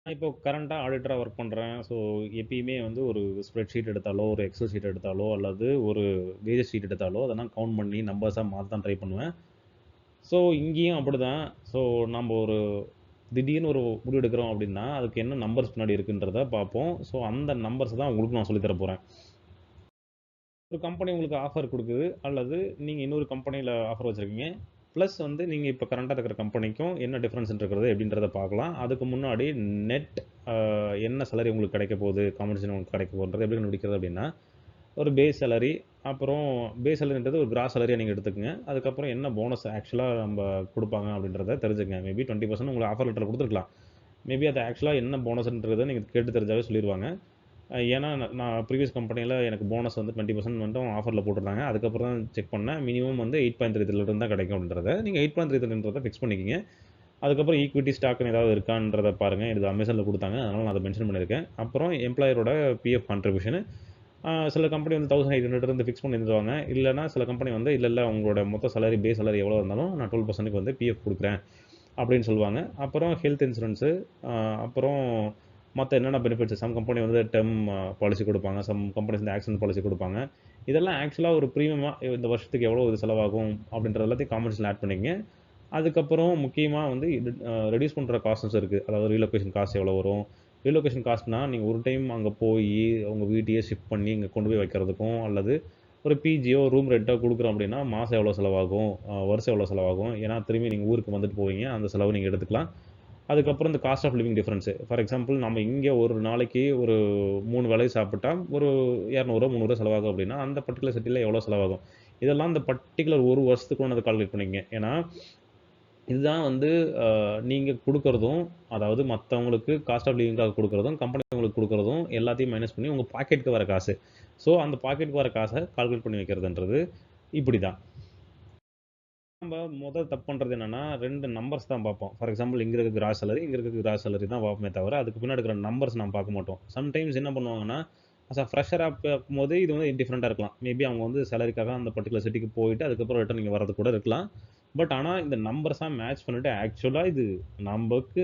நான் இப்போ கரண்ட்டா ஆடிட்டரா ஒர்க் பண்றேன். ஸோ, எப்பயுமே வந்து ஒரு ஸ்ப்ரெட் ஷீட் எடுத்தாலோ, ஒரு எக்ஸல் ஷீட் எடுத்தாலோ, அல்லது ஒரு வேஜஸ் ஷீட் எடுத்தாலோ, அதெல்லாம் கவுண்ட் பண்ணி நம்பர்ஸா மாத்த தான் ட்ரை பண்ணுவேன். ஸோ, இங்கேயும் அப்படிதான். ஸோ, நம்ப ஒரு திடீர்னு ஒரு முடிவு எடுக்கிறோம் அப்படின்னா, அதுக்கு என்ன நம்பர்ஸ் பின்னாடி இருக்குன்றத பார்ப்போம். ஸோ, அந்த நம்பர்ஸ தான் உங்களுக்கு நான் சொல்லி தர போறேன். ஒரு கம்பெனி உங்களுக்கு ஆஃபர் குடுக்குது, அல்லது நீங்க இன்னொரு கம்பெனியில ஆஃபர் வச்சிருக்கீங்க. பிளஸ் வந்து நீங்க இப்ப கரண்ட்டா இருக்கிற கம்பெனிக்கும் என்ன டிஃபரன்ஸ் இருக்கிறது எப்படின்றத பார்க்கலாம். அதுக்கு முன்னாடி நெட் அ என்ன சேலரி உங்களுக்கு கிடைக்க போகுது, காம்பன்சேஷன் உங்களுக்கு கிடைக்க போகுதுன்றத எப்படி கண்டுபிடிக்கிறது அப்படின்னா, ஒரு பேஸ் சேலரி, அப்புறம் பேஸ் சேலரின்றது ஒரு கிராஸ் சேலரியா நீங்க எடுத்துக்கங்க. அதுக்கப்புறம் என்ன போனஸ் ஆக்சுவலா நம்ப குடுப்பாங்க அப்படின்றத தெரிஞ்சுக்கங்க. மேபி 20% உங்களுக்கு ஆஃபர் லெட்டர்ல குடுத்துருக்கலாம். மேபி அது ஆக்சுவலா என்ன போனஸ்ன்றத நீங்க கேட்டு தெரிஞ்சாவே சொல்லிருவாங்க. ஏன்னா, நான் ப்ரீவியஸ் கம்பெனியில எனக்கு போனஸ் வந்து 20% மட்டும் ஆஃபர்ல போட்டிருந்தாங்க. அதுக்கப்புறம் தான் செக் பண்ணேன். மினிமம் வந்து 8.33 இருந்து தான் கிடைக்கும் அப்படின்றத. நீங்க 8.33ன்றத ஃபிக்ஸ் பண்ணிக்கங்க. அதுக்கப்புறம் ஈக்விட்டி ஸ்டாக்ன்னு ஏதாவது இருக்கான்றத பாருங்க. இது அமேசான்ல குடுத்தாங்க. அதனால நான் அத மென்ஷன் பண்ணியிருக்கேன். அப்புறம் எம்ப்ளாயரோட பிஎஃப் கான்ட்ரிபியூஷன். சில கம்பெனி வந்து 1800 இருந்து ஃபிக்ஸ் பண்ணிருவாங்க. இல்லன்னா சில கம்பெனி வந்து இல்ல, இல்ல உங்களோட மொத்த சேலரி, பேஸ் சேலரி எவ்வளோ இருந்தாலும் நான் 12%க்கு வந்து பிஎஃப் குடுக்குறேன் அப்படின்னு சொல்லுவாங்க. அப்புறம் ஹெல்த் இன்சூரன்ஸு, அ அப்புறம் மத்த என்னென்ன பெனிஃபிட்ஸ் சம் கம்பெனி வந்து டெர்ம் பாலிசி குடுப்பாங்க. சம் கம்பெனிஸ் வந்து ஆக்சிடென்ட் பாலிசி குடுப்பாங்க. இதெல்லாம் ஆக்சுவலா ஒரு பிரீமியமா இந்த வருஷத்துக்கு எவ்வளோ இது செலவாகும் அப்படின்றது எல்லாத்தையும் காமெண்ட்ஸ்ல ஆட் பண்ணிக்கங்க. அதுக்கப்புறம் முக்கியமா வந்து இது ரெடியூஸ் பண்ற காஸ்ட்ஸ் இருக்கு. அதாவது ரீலொகேஷன் காஸ்ட் எவ்வளோ வரும்? ரீலொகேஷன் காஸ்ட்னா, நீங்க ஒரு டைம் அங்க போயி, உங்க வீட்டையே ஷிஃப்ட் பண்ணி இங்க கொண்டு போய் வைக்கிறதுக்கும், அல்லது ஒரு பிஜியோ, ரூம் ரென்ட்டோ குடுக்குறோம் அப்படின்னா, மாசம் எவ்வளோ செலவாகும்? வருஷம் எவ்வளோ செலவாகும்? ஏன்னா, திரும்பி நீங்க ஊருக்கு வந்துட்டு போவீங்க. அந்த செலவு நீங்க எடுத்துக்கலாம். அதுக்கப்புறம் இந்த cost of living difference. For example நம்ம இங்க ஒரு நாளைக்கு ஒரு 3 வேளை சாப்பிட்டா ஒரு ரூ. 200 ரூ. 300 செலவாகும் அப்படின்னா, அந்த பர்ட்டிகுலர் சிட்டில எவ்வளோ செலவாகும்? இதெல்லாம் இந்த பர்ட்டிகுலர் 1 வருஷத்துக்கு உள்ளத கால்குலேட் பண்ணிக்கங்க. ஏன்னா, இதுதான் வந்து அ நீங்க குடுக்குறதும், அதாவது மத்தவங்களுக்கு காஸ்ட் ஆஃப் லிவிங்காக குடுக்குறதும், கம்பெனி உங்களுக்கு குடுக்குறதும் எல்லாத்தையும் மைனஸ் பண்ணி உங்க பாக்கெட்க்கு வர காசு. ஸோ, அந்த பாக்கெட்க்கு வர காச கால்குலேட் பண்ணி வைக்கிறதுன்றது இப்படிதான். நம்ம தப்பு பண்றது என்னன்னா, 2 நம்பர்ஸ் தான் பார்ப்போம். ஃபார் எக்ஸாம்பிள் இங்க இருக்க கிராஸ் சாலரி, இங்க இருக்க கிராஸ் சாலரி தான் பார்ப்போமே தவிர, அதுக்கு பின்னாடி இருக்கிற நம்பர்ஸ் நம்ம பார்க்க மாட்டோம். சம்டைம்ஸ் என்ன பண்ணுவாங்கன்னா, அஸ் அ ஃப்ரெஷரா பார்க்கும்போது இது வந்து டிஃபரெண்ட்டா இருக்கலாம். மேபி அவங்க வந்து சேலரிக்காக அந்த பர்ட்டிகுலர் சிட்டிக்கு போயிட்டு, அதுக்கப்புறம் ரிட்டர்ன் இங்க வர்றது கூட இருக்கலாம். பட் ஆனா, இந்த நம்பர்ஸா மேட்ச் பண்ணிட்டு, ஆக்சுவலா இது நமக்கு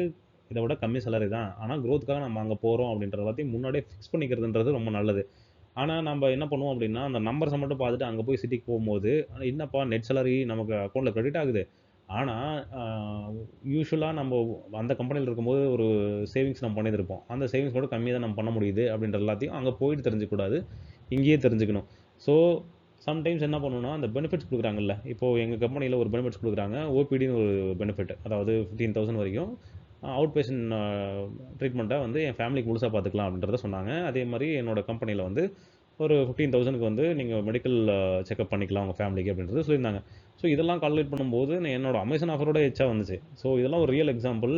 இத விட கம்மி சேலரி தான். ஆனா, குரோத்க்காக நம்ம அங்க போறோம் அப்படின்ற எல்லாத்தையும் முன்னாடியே ஃபிக்ஸ் பண்ணிக்கிறதுன்றது ரொம்ப நல்லது. ஆனா, நம்ப என்ன பண்ணுவோம் அப்டின்னா, அந்த நம்பர்ஸ மட்டும் பார்த்துட்டு அங்க போய் சிட்டிக்கு போம்போது, என்னப்பா நெட் சேலரி நமக்கு அக்கவுண்ட்ல கிரெடிட் ஆகுது. ஆனா, அ யூசுவலா நம்ப அந்த கம்பெனில இருக்கும்போது ஒரு சேவிங்ஸ் நம்ம பண்ணியிருப்போம். அந்த சேவிங்ஸ் கூட கம்மியா தான் நம்ம பண்ண முடியுது அப்டின்ற எல்லாத்தையும் அங்க போயிட்டு தெரிஞ்சுக்கக்கூடாது. இங்கேயே தெரிஞ்சுக்கணும். ஸோ, சம்டைம்ஸ் என்ன பண்ணுவோம்னா, அந்த பெனிஃபிட்ஸ் குடுக்குறாங்கல்ல. இப்போ எங்க கம்பெனில ஒரு பெனிஃபிட்ஸ் குடுக்குறாங்க. ஓபிடின்னு ஒரு பெனிஃபிட். அதாவது 15,000 வரைக்கும் அவுட் பேஷண்ட் ட்ரீட்மெண்ட்ட வந்து என் ஃபேமிலிக்கு முழுசா பார்த்துக்கலாம் அப்டின்றத சொன்னாங்க. அதே மாரி என்னோட கம்பெனில வந்து ஒரு 15,000க்கு வந்து நீங்க மெடிக்கல் செக்கப் பண்ணிக்கலாம் உங்க ஃபேமிலிக்கு அப்டின்றது சொல்லியிருந்தாங்க. ஸோ இதெல்லாம் கால்குலேட் பண்ணும்போது என்னோட அமேசான் ஆஃபரோட எச்சா வந்துச்சு. ஸோ இதெல்லாம் ஒரு ரியல் எக்ஸாம்பிள்.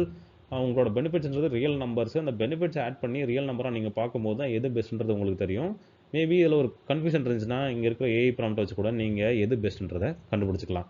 உங்களோட பெனிஃபிட்ஸ்ன்றது ரியல் நம்பர்ஸ். அந்த பெனிஃபிட்ஸ் ஆட் பண்ணி ரியல் நம்பரா நீங்க பார்க்கும்போது தான் எது பெஸ்ட்ன்றது உங்களுக்கு தெரியும். மேபி இதுல ஒரு கன்ஃப்யூஷன் இருந்துச்சுன்னா, இங்க இருக்கிற ஏஐ ப்ராம்ப்ட்ட வச்சு கூட நீங்க எது பெஸ்ட்ன்றத கண்டுபிடிச்சுக்கலாம்.